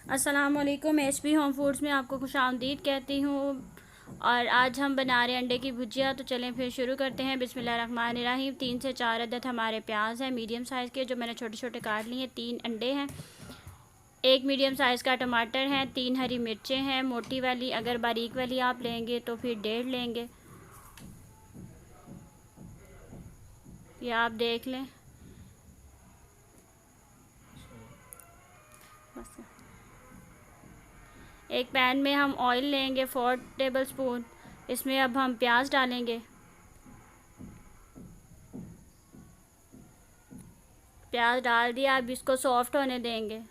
अस्सलामुअलैकुम। HP home foods में आपको खुशामदीद कहती हूँ। और आज हम बना रहे हैं अंडे की भुजिया। तो चलें फिर शुरू करते हैं। बिस्मिल्लाहिर्रहमानिर्रहीम। 3 से 4 अदद हमारे प्याज हैं मीडियम साइज़ के, जो मैंने छोटे छोटे काट लिए हैं। 3 अंडे हैं, एक मीडियम साइज़ का टमाटर है, 3 हरी मिर्चें हैं मोटी वाली। अगर बारीक वाली आप लेंगे तो फिर 1.5 लेंगे, ये आप देख लें। बस एक पैन में हम ऑयल लेंगे 4 टेबल स्पून। इसमें अब हम प्याज डालेंगे। प्याज डाल दिया, अब इसको सॉफ्ट होने देंगे।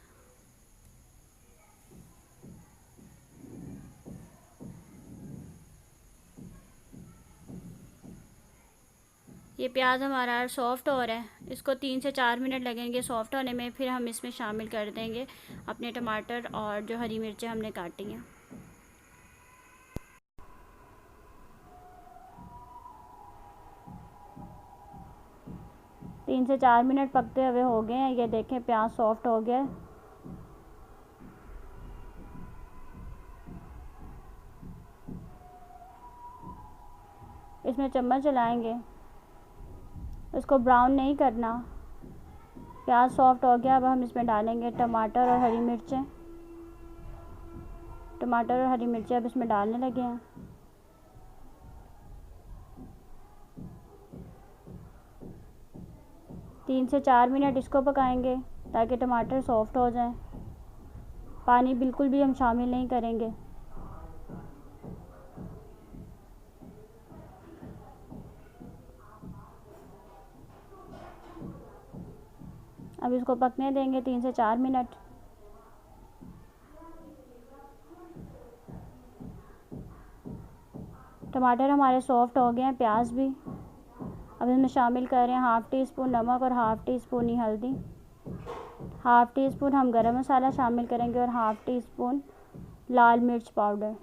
ये प्याज हमारा सॉफ्ट हो रहा है, इसको 3 से 4 मिनट लगेंगे सॉफ्ट होने में। फिर हम इसमें शामिल कर देंगे अपने टमाटर और जो हरी मिर्चें हमने काटी हैं। तीन से 4 मिनट पकते हुए हो गए हैं, ये देखें प्याज सॉफ्ट हो गया। इसमें चम्मच चलाएंगे, इसको ब्राउन नहीं करना। प्याज सॉफ्ट हो गया, अब हम इसमें डालेंगे टमाटर और हरी मिर्चें। टमाटर और हरी मिर्चें अब इसमें डालने लगे हैं। तीन से 4 मिनट इसको पकाएंगे ताकि टमाटर सॉफ्ट हो जाए। पानी बिल्कुल भी हम शामिल नहीं करेंगे। अब इसको पकने देंगे 3 से 4 मिनट। टमाटर हमारे सॉफ्ट हो गए हैं, प्याज भी। अब इसमें शामिल कर रहे हैं हाफ़ टी स्पून नमक और हाफ़ टी स्पून ही हल्दी। हाफ़ टी स्पून हम गरम मसाला शामिल करेंगे और हाफ़ टी स्पून लाल मिर्च पाउडर।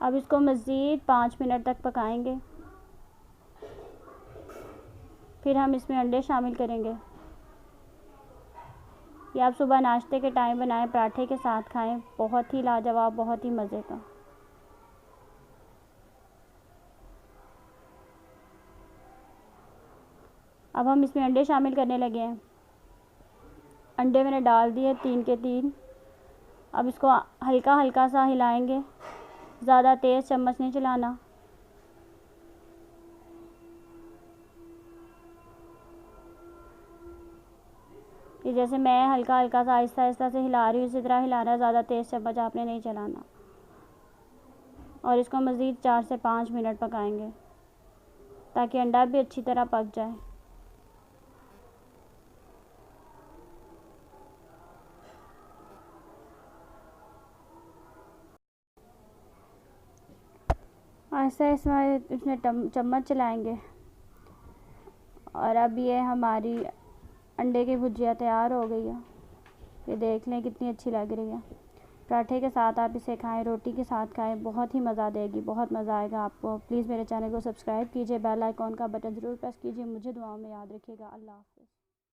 अब इसको मज़ीद 5 मिनट तक पकाएंगे। फिर हम इसमें अंडे शामिल करेंगे। ये आप सुबह नाश्ते के टाइम बनाएं, पराठे के साथ खाएं, बहुत ही लाजवाब, बहुत ही मज़े का। अब हम इसमें अंडे शामिल करने लगे हैं। अंडे मैंने डाल दिए 3 के 3। अब इसको हल्का हल्का सा हिलाएंगे, ज़्यादा तेज़ चम्मच नहीं चलाना। ये जैसे मैं हल्का हल्का सा आहिस्ता आहिस्ता से हिला रही हूँ, इसी तरह हिलाना है, ज़्यादा तेज़ चम्मच आपने नहीं चलाना। और इसको मज़ीद 4 से 5 मिनट पकाएंगे ताकि अंडा भी अच्छी तरह पक जाए। आहिस्ता आहिस्ता इसमें चम्मच चलाएंगे। और अब ये हमारी अंडे की भुजिया तैयार हो गई है। ये देख लें कितनी अच्छी लग रही है। पराठे के साथ आप इसे खाएं, रोटी के साथ खाएं, बहुत ही मज़ा देगी, बहुत मज़ा आएगा आपको। प्लीज़ मेरे चैनल को सब्सक्राइब कीजिए, बेल आइकॉन का बटन ज़रूर प्रेस कीजिए। मुझे दुआओं में याद रखिएगा। अल्लाह हाफ़िज़।